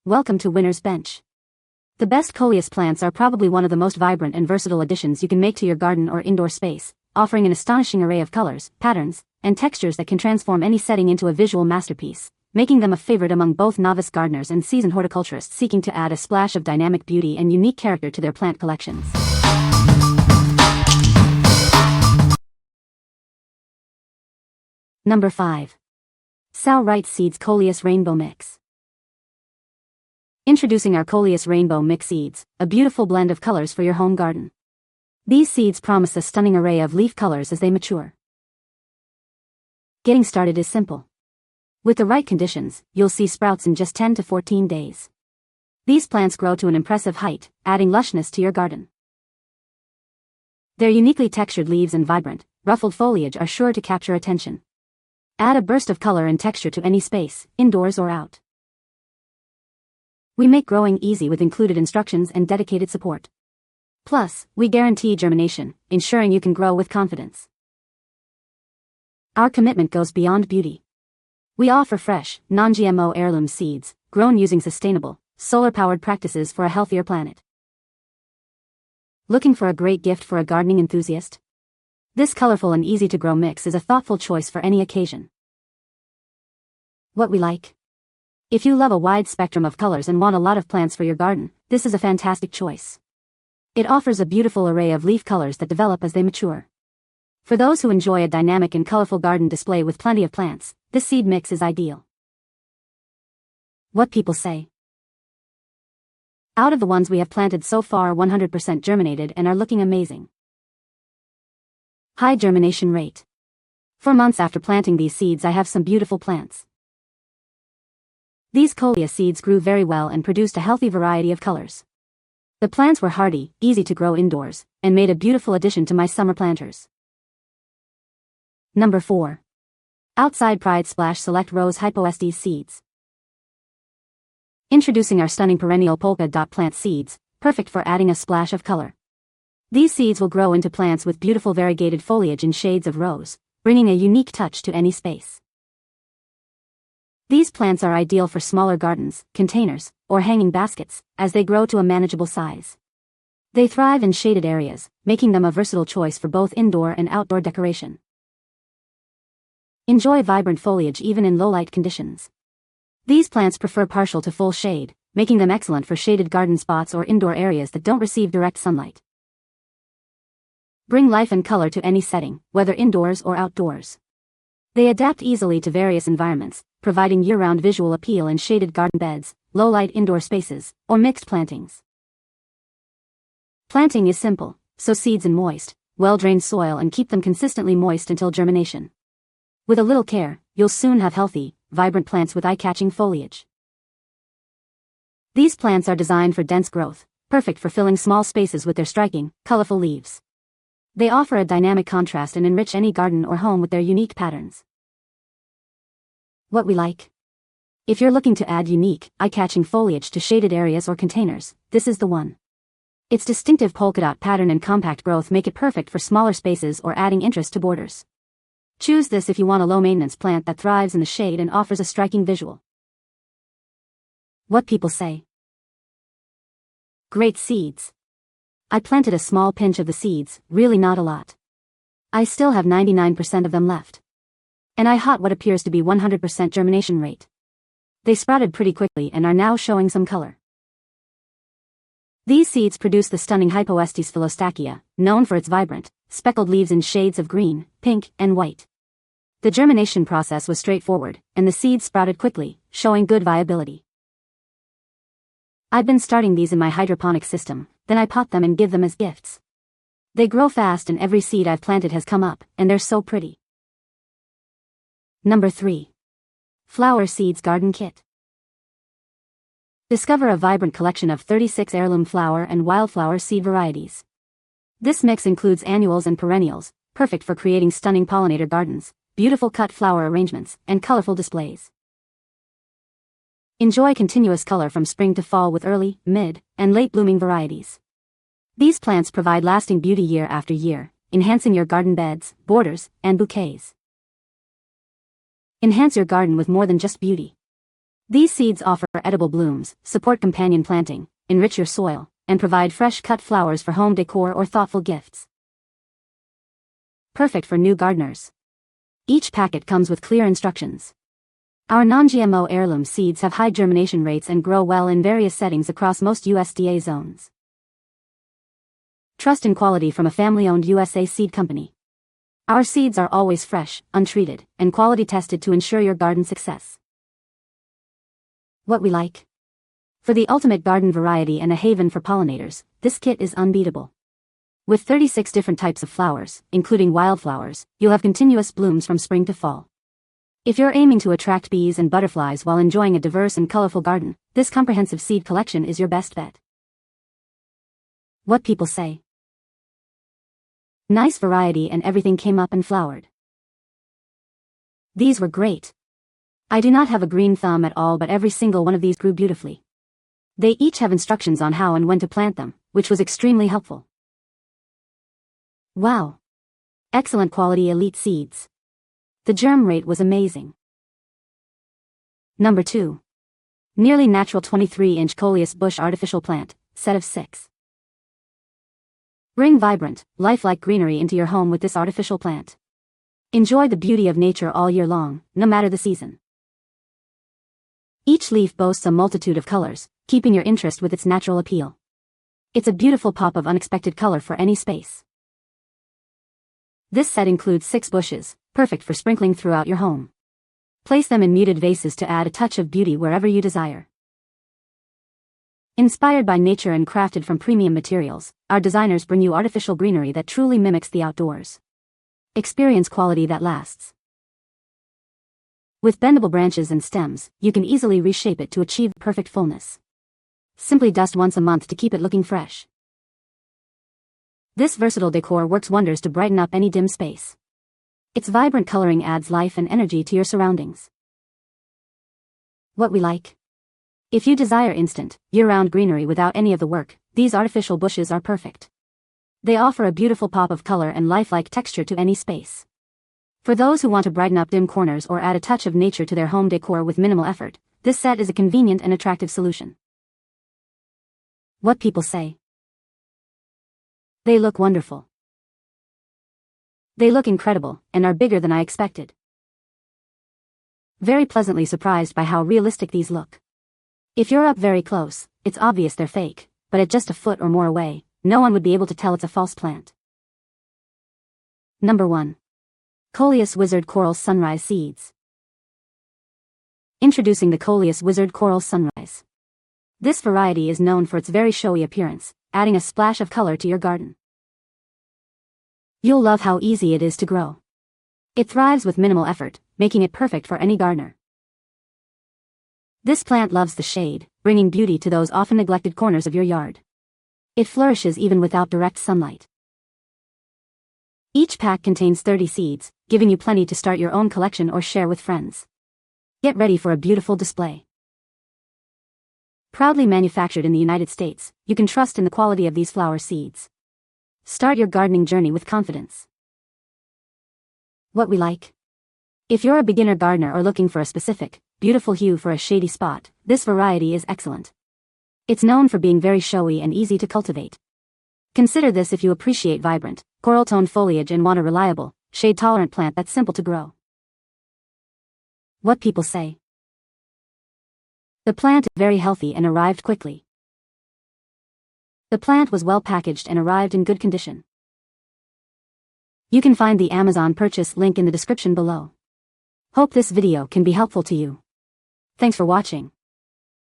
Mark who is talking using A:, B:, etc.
A: Welcome to Winner's Bench. The best Coleus plants are probably one of the most vibrant and versatile additions you can make to your garden or indoor space, offering an astonishing array of colors, patterns, and textures that can transform any setting into a visual masterpiece, making them a favorite among both novice gardeners and seasoned horticulturists seeking to add a splash of dynamic beauty and unique character to their plant collections. Number 5. Sal Wright Seeds Coleus Rainbow Mix. Introducing our Coleus Rainbow Mix seeds, a beautiful blend of colors for your home garden. These seeds promise a stunning array of leaf colors as they mature. Getting started is simple. With the right conditions, you'll see sprouts in just 10 to 14 days. These plants grow to an impressive height, adding lushness to your garden. Their uniquely textured leaves and vibrant, ruffled foliage are sure to capture attention. Add a burst of color and texture to any space, indoors or out. We make growing easy with included instructions and dedicated support. Plus, we guarantee germination, ensuring you can grow with confidence. Our commitment goes beyond beauty. We offer fresh, non-GMO heirloom seeds, grown using sustainable, solar-powered practices for a healthier planet. Looking for a great gift for a gardening enthusiast? This colorful and easy-to-grow mix is a thoughtful choice for any occasion. What we like? If you love a wide spectrum of colors and want a lot of plants for your garden, this is a fantastic choice. It offers a beautiful array of leaf colors that develop as they mature. For those who enjoy a dynamic and colorful garden display with plenty of plants, this seed mix is ideal. What people say. Out of the ones we have planted so far, 100% germinated and are looking amazing. High germination rate. 4 months after planting these seeds, I have some beautiful plants. These Coleus seeds grew very well and produced a healthy variety of colors. The plants were hardy, easy to grow indoors, and made a beautiful addition to my summer planters. Number 4. Outsidepride Splash Select Rose Hypoestes Seeds. Introducing our stunning perennial polka dot plant seeds, perfect for adding a splash of color. These seeds will grow into plants with beautiful variegated foliage in shades of rose, bringing a unique touch to any space. These plants are ideal for smaller gardens, containers, or hanging baskets, as they grow to a manageable size. They thrive in shaded areas, making them a versatile choice for both indoor and outdoor decoration. Enjoy vibrant foliage even in low-light conditions. These plants prefer partial to full shade, making them excellent for shaded garden spots or indoor areas that don't receive direct sunlight. Bring life and color to any setting, whether indoors or outdoors. They adapt easily to various environments, providing year-round visual appeal in shaded garden beds, low-light indoor spaces, or mixed plantings. Planting is simple: sow seeds in moist, well-drained soil and keep them consistently moist until germination. With a little care, you'll soon have healthy, vibrant plants with eye-catching foliage. These plants are designed for dense growth, perfect for filling small spaces with their striking, colorful leaves. They offer a dynamic contrast and enrich any garden or home with their unique patterns. What we like? If you're looking to add unique, eye-catching foliage to shaded areas or containers, this is the one. Its distinctive polka dot pattern and compact growth make it perfect for smaller spaces or adding interest to borders. Choose this if you want a low-maintenance plant that thrives in the shade and offers a striking visual. What people say. Great seeds. I planted a small pinch of the seeds, really not a lot. I still have 99% of them left. And I hot what appears to be 100% germination rate. They sprouted pretty quickly and are now showing some color. These seeds produce the stunning Hypoestes philostachya, known for its vibrant, speckled leaves in shades of green, pink, and white. The germination process was straightforward, and the seeds sprouted quickly, showing good viability. I've been starting these in my hydroponic system, then I pot them and give them as gifts. They grow fast and every seed I've planted has come up, and they're so pretty. Number 3. Flower Seeds Garden Kit. Discover a vibrant collection of 36 heirloom flower and wildflower seed varieties. This mix includes annuals and perennials, perfect for creating stunning pollinator gardens, beautiful cut flower arrangements, and colorful displays. Enjoy continuous color from spring to fall with early, mid, and late blooming varieties. These plants provide lasting beauty year after year, enhancing your garden beds, borders, and bouquets. Enhance your garden with more than just beauty. These seeds offer edible blooms, support companion planting, enrich your soil, and provide fresh-cut flowers for home decor or thoughtful gifts. Perfect for new gardeners. Each packet comes with clear instructions. Our non-GMO heirloom seeds have high germination rates and grow well in various settings across most USDA zones. Trust in quality from a family-owned USA seed company. Our seeds are always fresh, untreated, and quality tested to ensure your garden success. What we like. For the ultimate garden variety and a haven for pollinators, this kit is unbeatable. With 36 different types of flowers, including wildflowers, you'll have continuous blooms from spring to fall. If you're aiming to attract bees and butterflies while enjoying a diverse and colorful garden, this comprehensive seed collection is your best bet. What people say. Nice variety and everything came up and flowered. These were great. I do not have a green thumb at all, but every single one of these grew beautifully. They each have instructions on how and when to plant them, which was extremely helpful. Wow. Excellent quality elite seeds. The germ rate was amazing. Number 2. Nearly natural 23-inch Coleus bush artificial plant, set of 6. Bring vibrant, lifelike greenery into your home with this artificial plant. Enjoy the beauty of nature all year long, no matter the season. Each leaf boasts a multitude of colors, keeping your interest with its natural appeal. It's a beautiful pop of unexpected color for any space. This set includes 6 bushes, perfect for sprinkling throughout your home. Place them in muted vases to add a touch of beauty wherever you desire. Inspired by nature and crafted from premium materials, our designers bring you artificial greenery that truly mimics the outdoors. Experience quality that lasts. With bendable branches and stems, you can easily reshape it to achieve perfect fullness. Simply dust once a month to keep it looking fresh. This versatile decor works wonders to brighten up any dim space. Its vibrant coloring adds life and energy to your surroundings. What we like. If you desire instant, year-round greenery without any of the work, these artificial bushes are perfect. They offer a beautiful pop of color and lifelike texture to any space. For those who want to brighten up dim corners or add a touch of nature to their home decor with minimal effort, this set is a convenient and attractive solution. What people say. They look wonderful. They look incredible, and are bigger than I expected. Very pleasantly surprised by how realistic these look. If you're up very close, it's obvious they're fake, but at just a foot or more away, no one would be able to tell it's a false plant. Number 1. Coleus Wizard Coral Sunrise Seeds. Introducing the Coleus Wizard Coral Sunrise. This variety is known for its very showy appearance, adding a splash of color to your garden. You'll love how easy it is to grow. It thrives with minimal effort, making it perfect for any gardener. This plant loves the shade, bringing beauty to those often neglected corners of your yard. It flourishes even without direct sunlight. Each pack contains 30 seeds, giving you plenty to start your own collection or share with friends. Get ready for a beautiful display. Proudly manufactured in the United States, you can trust in the quality of these flower seeds. Start your gardening journey with confidence. What we like. If you're a beginner gardener or looking for a specific, beautiful hue for a shady spot, this variety is excellent. It's known for being very showy and easy to cultivate. Consider this if you appreciate vibrant, coral-toned foliage and want a reliable, shade-tolerant plant that's simple to grow. What people say. The plant is very healthy and arrived quickly. The plant was well packaged and arrived in good condition. You can find the Amazon purchase link in the description below. Hope this video can be helpful to you. Thanks for watching.